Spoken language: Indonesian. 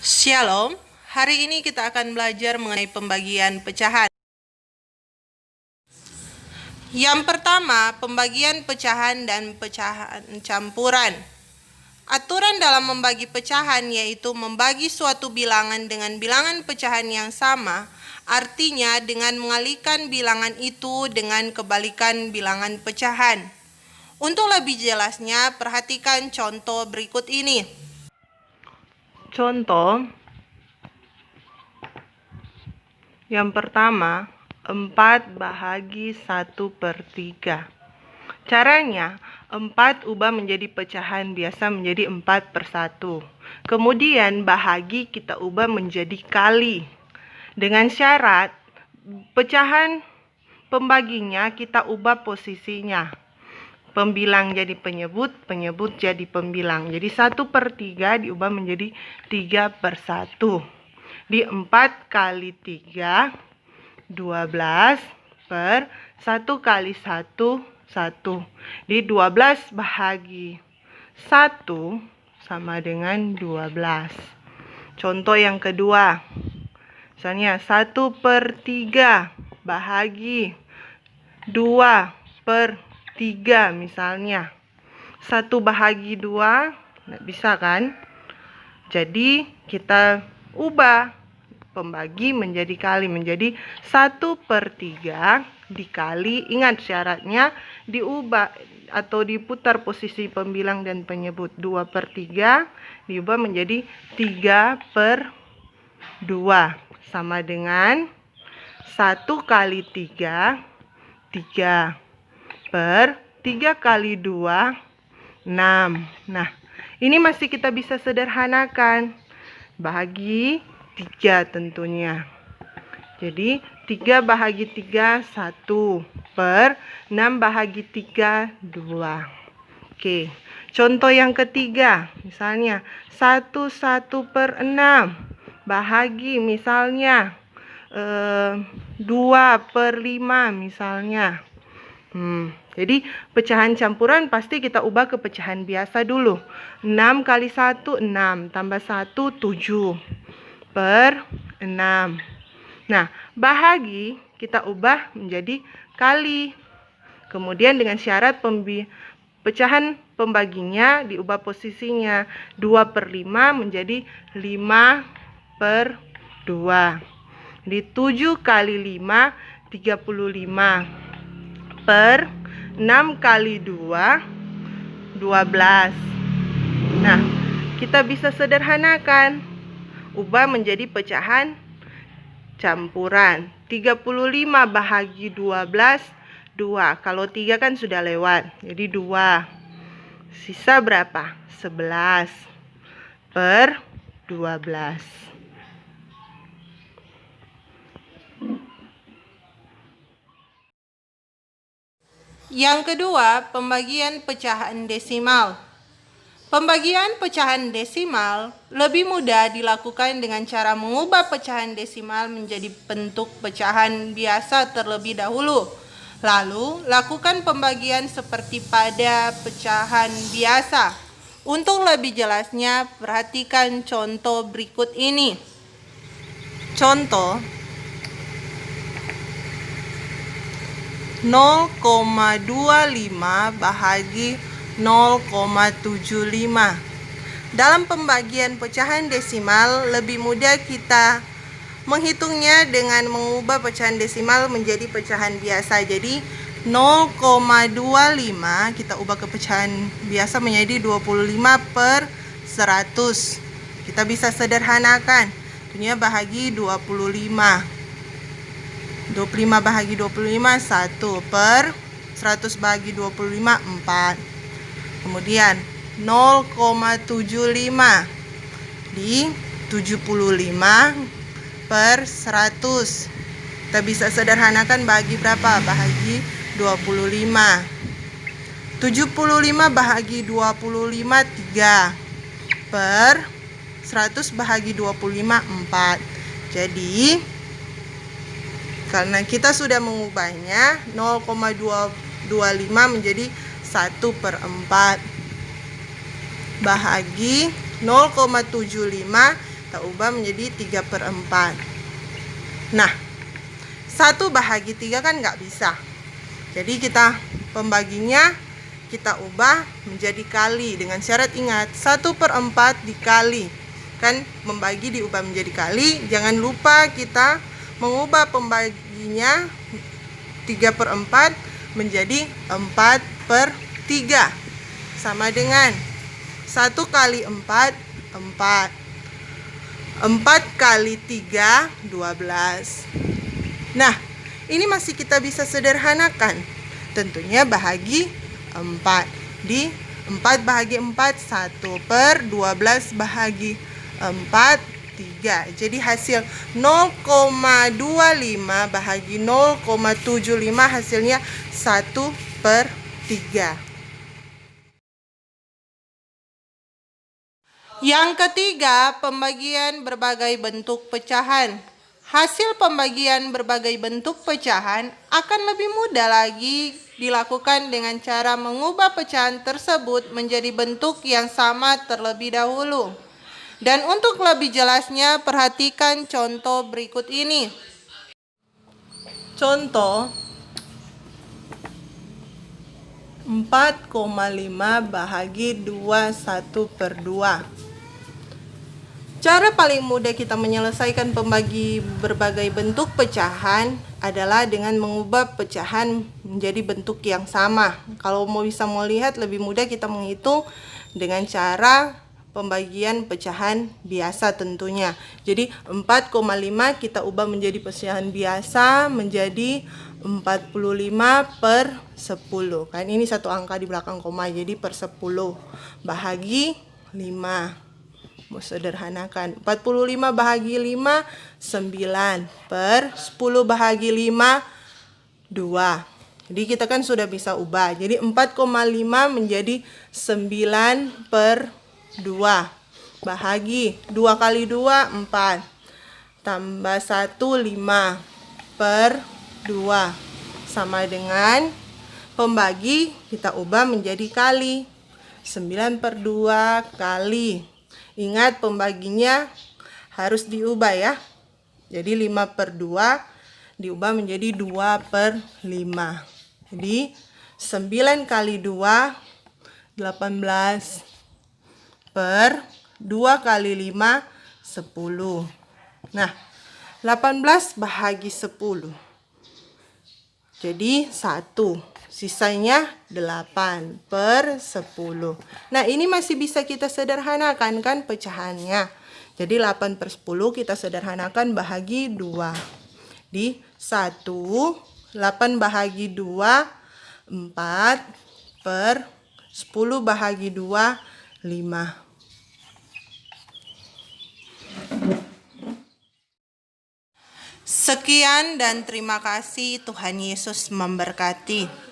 Shalom, hari ini kita akan belajar mengenai pembagian pecahan. Yang pertama, pembagian pecahan dan pecahan campuran. Aturan dalam membagi pecahan yaitu membagi suatu bilangan dengan bilangan pecahan yang sama, artinya dengan mengalihkan bilangan itu dengan kebalikan bilangan pecahan. Untuk lebih jelasnya, perhatikan contoh berikut ini. Contoh yang pertama, 4 bahagi 1/3. Caranya, 4 ubah menjadi pecahan biasa menjadi 4/1. Kemudian bahagi kita ubah menjadi kali. Dengan syarat, pecahan pembaginya kita ubah posisinya. Pembilang jadi penyebut, penyebut jadi pembilang. Jadi 1/3 diubah menjadi 3/1. Di 4 kali 3, 12 per 1 kali 1, 1. Di 12 bahagi 1 sama dengan 12. Contoh yang kedua. Misalnya 1/3 bahagi 2/3 misalnya. 1 bahagi 2, nggak bisa kan? Jadi kita ubah pembagi menjadi kali, menjadi 1/3 dikali, ingat syaratnya diubah atau diputar posisi pembilang dan penyebut. 2/3 diubah menjadi 3/2 sama dengan 1 kali 3, 3 per 3 kali 2, 6. Nah, ini masih kita bisa sederhanakan. Bahagi 3 tentunya. Jadi 3 bahagi 3, 1 per 6 bahagi 3, 2. Oke, contoh yang ketiga. Misalnya 1/6 bahagi misalnya 2/5 misalnya. Jadi pecahan campuran pasti kita ubah ke pecahan biasa dulu. 6 kali 1, 6. Tambah 1, 7. Per 6. Nah, bahagi kita ubah menjadi kali. Kemudian dengan syarat pecahan pembaginya diubah posisinya. 2/5 menjadi 5/2. Di 7 kali 5, 35. Per 6 kali 2, 12. Nah, kita bisa sederhanakan. Ubah menjadi pecahan campuran. 35 bahagi 12, 2. Kalau 3 kan sudah lewat, jadi 2. Sisa berapa? 11/12. Yang kedua, pembagian pecahan desimal. Pembagian pecahan desimal lebih mudah dilakukan dengan cara mengubah pecahan desimal menjadi bentuk pecahan biasa terlebih dahulu. Lalu, lakukan pembagian seperti pada pecahan biasa. Untuk lebih jelasnya, perhatikan contoh berikut ini. Contoh 0,25 bahagi 0,75. Dalam pembagian pecahan desimal lebih mudah kita menghitungnya dengan mengubah pecahan desimal menjadi pecahan biasa. Jadi 0,25 kita ubah ke pecahan biasa menjadi 25/100. Kita bisa sederhanakan. Tentunya bahagi 25. 25 bahagi 25, 1 per 100 bahagi 25, 4. Kemudian 0,75 di 75 per 100. Kita bisa sederhanakan bahagi berapa? Bahagi 25. 75 bahagi 25, 3 per 100 bahagi 25, 4. Jadi karena kita sudah mengubahnya 0,25 menjadi 1/4 bahagi 0,75 kita ubah menjadi 3/4. Nah, 1 bahagi 3 kan nggak bisa. Jadi kita pembaginya kita ubah menjadi kali dengan syarat ingat 1/4 dikali. Kan membagi diubah menjadi kali. Jangan lupa kita mengubah pembaginya 3/4 menjadi 4/3. Sama dengan 1 kali 4, 4. 4 kali 3, 12. Nah, ini masih kita bisa sederhanakan. Tentunya bahagi 4. Di 4 bahagi 4, 1/12 bahagi 4, 3. Jadi hasil 0,25 bahagi 0,75 hasilnya 1/3. Yang ketiga, pembagian berbagai bentuk pecahan. Hasil pembagian berbagai bentuk pecahan akan lebih mudah lagi dilakukan dengan cara mengubah pecahan tersebut menjadi bentuk yang sama terlebih dahulu. Dan untuk lebih jelasnya, perhatikan contoh berikut ini. Contoh 4,5 bahagi 2, 1/2. Cara paling mudah kita menyelesaikan pembagi berbagai bentuk pecahan adalah dengan mengubah pecahan menjadi bentuk yang sama. Kalau mau lihat lebih mudah kita menghitung dengan cara pembagian pecahan biasa tentunya. Jadi 4,5 kita ubah menjadi pecahan biasa menjadi 45/10. Kan ini satu angka di belakang koma, jadi per 10 bahagi 5. Mau sederhanakan, 45 bahagi 5, 9 per 10 bahagi 5, 2. Jadi kita kan sudah bisa ubah. Jadi 4,5 menjadi 9/2 bahagi 2 kali 2, 4. Tambah 1, 5/2. Sama dengan pembagi kita ubah menjadi kali. 9/2 kali. Ingat pembaginya harus diubah ya. Jadi 5/2 diubah menjadi 2/5. Jadi 9 kali 2, 18. Per 2 kali 5, 10. Nah, 18 bahagi 10. Jadi 1. Sisanya 8/10. Nah, ini masih bisa kita sederhanakan kan pecahannya. Jadi 8/10 kita sederhanakan bahagi 2. Di 1, 8 bahagi 2, 4/10 bahagi 2, 5. Sekian dan terima kasih. Tuhan Yesus memberkati.